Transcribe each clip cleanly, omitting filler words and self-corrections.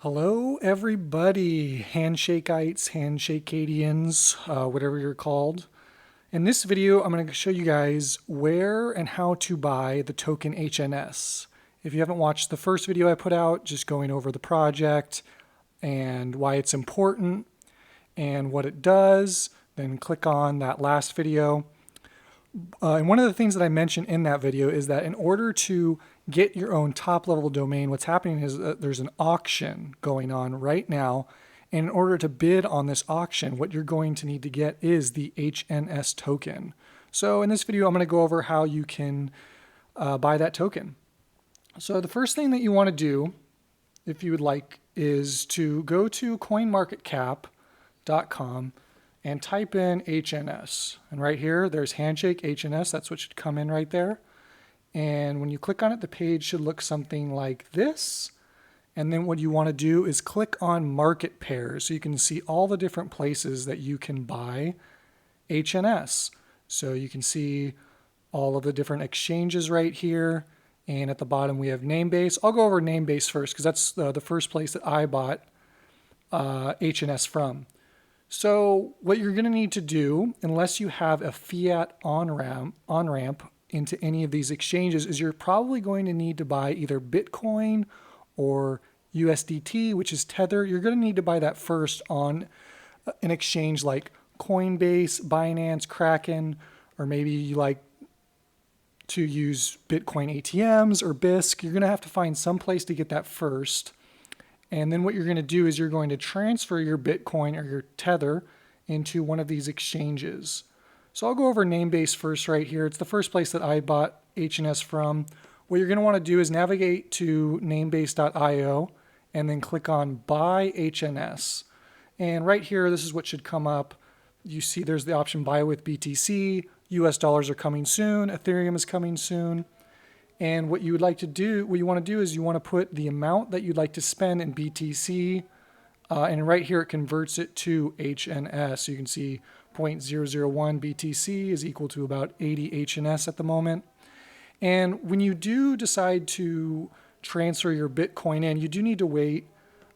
Hello, everybody, Handshakites, Handshakadians, whatever you're called. In this video, I'm going to show you guys where and how to buy the token HNS. If you haven't watched the first video I put out, just going over the project and why it's important and what it does, then click on that last video. And one of the things that I mentioned in that video is that in order to get your own top level domain, what's happening is that there's an auction going on right now. And in order to bid on this auction, what you're going to need to get is the HNS token. So in this video, I'm going to go over how you can buy that token. So the first thing that you want to do, if you would like, is to go to coinmarketcap.com and type in HNS. And right here, there's Handshake HNS. That's what should come in right there. And when you click on it, the page should look something like this. And then what you want to do is click on market pairs so you can see all the different places that you can buy HNS. So you can see all of the different exchanges right here. And at the bottom, we have Namebase. I'll go over Namebase first because that's the first place that I bought HNS from. So what you're going to need to do, unless you have a fiat on-ramp into any of these exchanges, is you're probably going to need to buy either Bitcoin or USDT, which is Tether. You're going to need to buy that first on an exchange like Coinbase, Binance, Kraken, or maybe you like to use Bitcoin ATMs or BISC. You're going to have to find some place to get that first. And then what you're going to do is you're going to transfer your Bitcoin or your Tether into one of these exchanges. So I'll go over Namebase first right here. It's the first place that I bought HNS from. What you're going to want to do is navigate to namebase.io and then click on Buy HNS. And right here, this is what should come up. You see there's the option Buy with BTC. US dollars are coming soon. Ethereum is coming soon. And what you would like to do, what you want to do is you want to put the amount that you'd like to spend in BTC. And right here, it converts it to HNS. So you can see 0.001 BTC is equal to about 80 HNS at the moment. And when you do decide to transfer your Bitcoin in, you do need to wait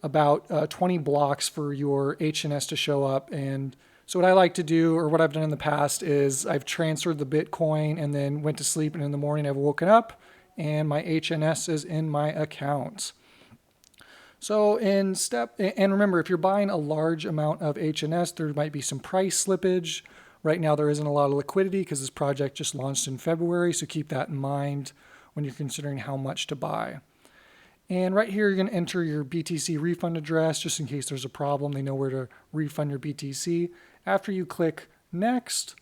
about 20 blocks for your HNS to show up. And so what I like to do, or what I've done in the past, is I've transferred the Bitcoin and then went to sleep, and in the morning I've woken up and my HNS is in my account. So and remember, if you're buying a large amount of HNS, there might be some price slippage. Right now there isn't a lot of liquidity because this project just launched in February, so keep that in mind when you're considering how much to buy. And right here, you're going to enter your BTC refund address just in case there's a problem. They know where to refund your BTC. After you click Next,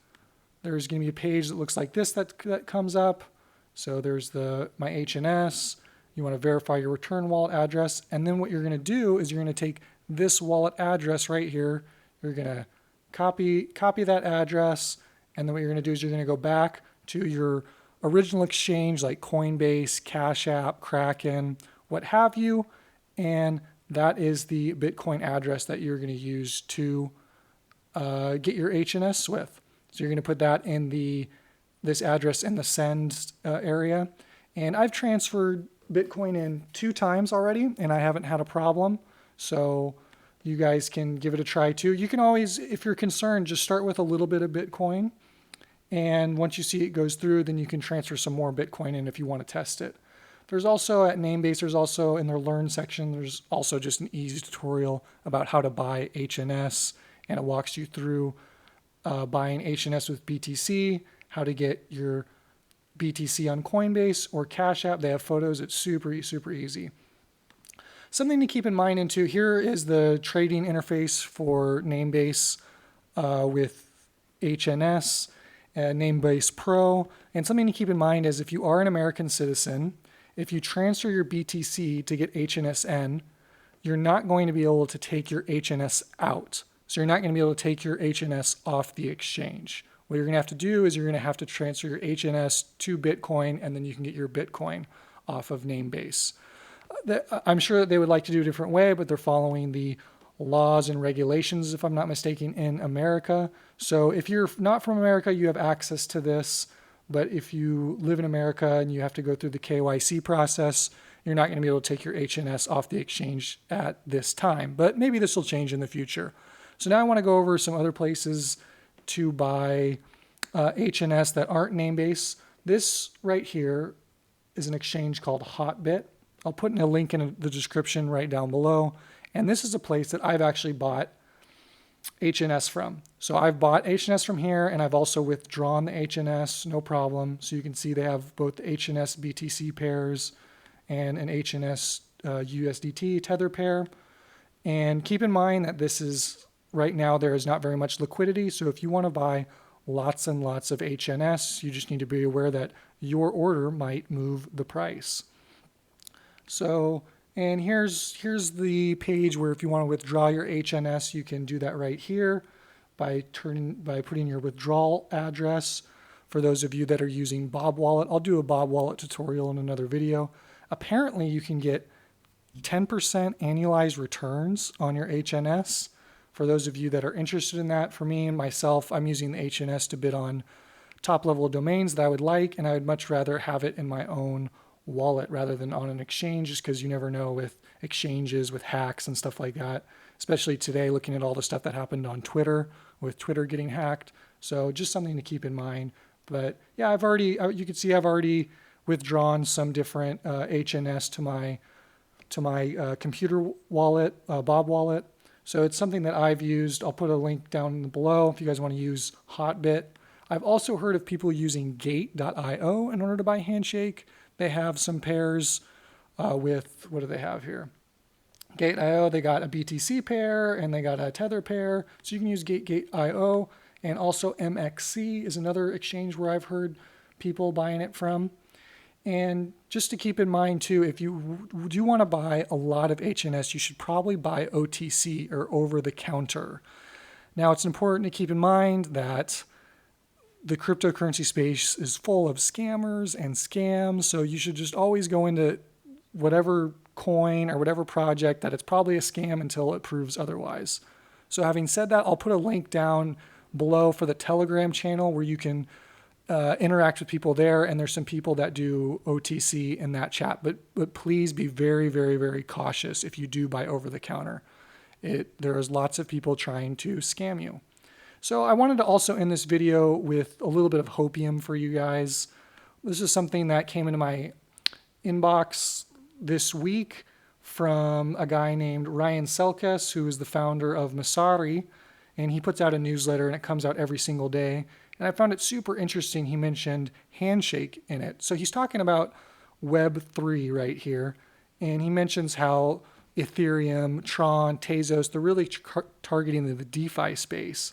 there's going to be a page that looks like this that comes up. So there's my HNS. You want to verify your return wallet address. And then what you're going to do is you're going to take this wallet address right here. You're going to copy that address. And then what you're going to do is you're going to go back to your original exchange like Coinbase, Cash App, Kraken, what have you. And that is the Bitcoin address that you're going to use to get your HNS with. So you're going to put that in this address in the send area. And I've transferred Bitcoin in 2 times already, and I haven't had a problem. So you guys can give it a try too. You can always, if you're concerned, just start with a little bit of Bitcoin. And once you see it goes through, then you can transfer some more Bitcoin in if you want to test it. There's also at Namebase, there's also in their Learn section, there's also just an easy tutorial about how to buy HNS. And it walks you through buying HNS with BTC, how to get your BTC on Coinbase or Cash App. They have photos. It's super, super easy. Something to keep in mind into here is the trading interface for Namebase with HNS, Namebase Pro. And something to keep in mind is if you are an American citizen, if you transfer your BTC to get HNSN, you're not going to be able to take your HNS out. So you're not going to be able to take your HNS off the exchange. What you're going to have to do is you're going to have to transfer your HNS to Bitcoin, and then you can get your Bitcoin off of Namebase. I'm sure that they would like to do a different way, but they're following the laws and regulations, if I'm not mistaken, in America. So if you're not from America, you have access to this. But if you live in America and you have to go through the KYC process, you're not going to be able to take your HNS off the exchange at this time, but maybe this will change in the future. So now I want to go over some other places to buy HNS that aren't name-based. This right here is an exchange called Hotbit. I'll put in a link in the description right down below. And this is a place that I've actually bought HNS from. So I've bought HNS from here, and I've also withdrawn the HNS, no problem. So you can see they have both the HNS BTC pairs and an HNS USDT tether pair. And keep in mind that this is, right now, there is not very much liquidity. So if you want to buy lots and lots of HNS, you just need to be aware that your order might move the price. So, and here's the page where if you want to withdraw your HNS, you can do that right here by putting your withdrawal address. For those of you that are using Bob Wallet, I'll do a Bob Wallet tutorial in another video. Apparently, you can get 10% annualized returns on your HNS. For those of you that are interested in that, for me and myself, I'm using the HNS to bid on top level domains that I would like, and I would much rather have it in my own wallet rather than on an exchange, just because you never know with exchanges, with hacks and stuff like that, especially today looking at all the stuff that happened on Twitter with Twitter getting hacked. So just something to keep in mind. But yeah, you can see I've already withdrawn some different HNS to my computer wallet, Bob Wallet. So it's something that I've used. I'll put a link down below if you guys want to use Hotbit. I've also heard of people using Gate.io in order to buy Handshake. They have some pairs with, what do they have here? Gate.io, they got a BTC pair and they got a Tether pair. So you can use Gate.io, and also MXC is another exchange where I've heard people buying it from. And just to keep in mind too, if you do want to buy a lot of HNS, you should probably buy OTC or over the counter. Now it's important to keep in mind that the cryptocurrency space is full of scammers and scams, so you should just always go into whatever coin or whatever project that it's probably a scam until it proves otherwise. So having said that, I'll put a link down below for the Telegram channel where you can interact with people there, and there's some people that do OTC in that chat, but please be very, very, very cautious if you do buy over the counter. There is lots of people trying to scam you. So I wanted to also end this video with a little bit of Hopium for you guys. This is something that came into my inbox this week from a guy named Ryan Selkes, who is the founder of Masari, and he puts out a newsletter and it comes out every single day. And I found it super interesting. He mentioned Handshake in it. So he's talking about Web3 right here, and he mentions how Ethereum, Tron, Tezos, they're really targeting the DeFi space.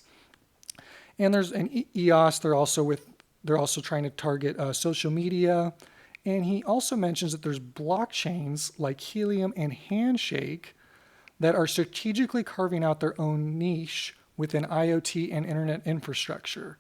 And there's an EOS, they're also trying to target social media. And he also mentions that there's blockchains like Helium and Handshake that are strategically carving out their own niche within IoT and internet infrastructure.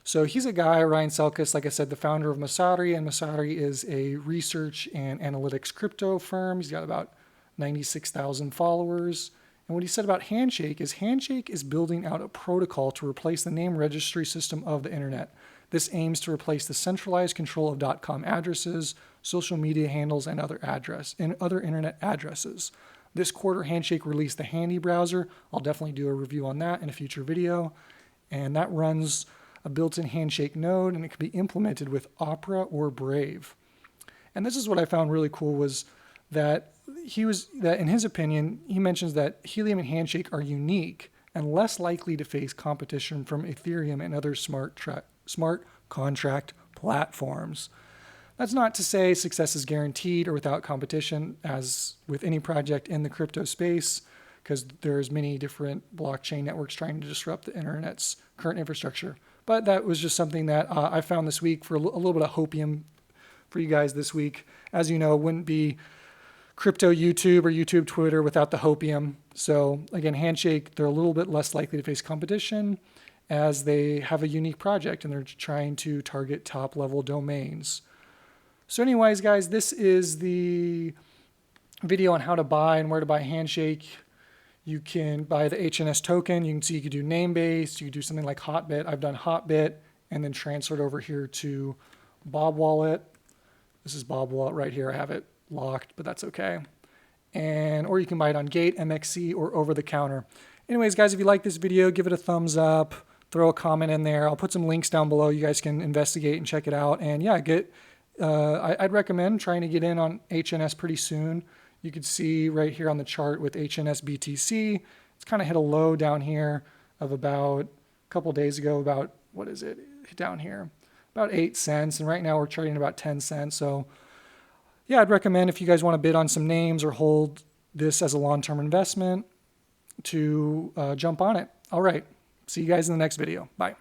So he's a guy, Ryan Selkes, like I said, the founder of Masari, and Masari is a research and analytics crypto firm. He's got about 96,000 followers. And what he said about Handshake is building out a protocol to replace the name registry system of the internet. This aims to replace the centralized control of .com addresses, social media handles, and other internet addresses. This quarter, Handshake released the Handy browser. I'll definitely do a review on that in a future video. And that runs a built-in Handshake node, and it can be implemented with Opera or Brave. And this is what I found really cool was that in his opinion, he mentions that Helium and Handshake are unique and less likely to face competition from Ethereum and other smart contract platforms. That's not to say success is guaranteed or without competition, as with any project in the crypto space, because there's many different blockchain networks trying to disrupt the internet's current infrastructure. But that was just something that I found this week for a little bit of Hopium for you guys this week. As you know, it wouldn't be crypto YouTube or YouTube Twitter without the Hopium. So again, Handshake, they're a little bit less likely to face competition as they have a unique project and they're trying to target top level domains. So anyways, guys, this is the video on how to buy and where to buy Handshake. You can buy the HNS token. You can see you can do name-based. You can do something like Hotbit. I've done Hotbit and then transferred over here to Bob Wallet. This is Bob Wallet right here. I have it locked, but that's okay. Or you can buy it on Gate, MXC, or over the counter. Anyways, guys, if you like this video, give it a thumbs up, throw a comment in there. I'll put some links down below. You guys can investigate and check it out. And yeah, I'd recommend trying to get in on HNS pretty soon. You could see right here on the chart with HNS BTC, it's kind of hit a low down here of about a couple days ago, about, what is it down here? About 8 cents. And right now we're trading about 10 cents. So yeah, I'd recommend if you guys want to bid on some names or hold this as a long-term investment to jump on it. All right. See you guys in the next video. Bye.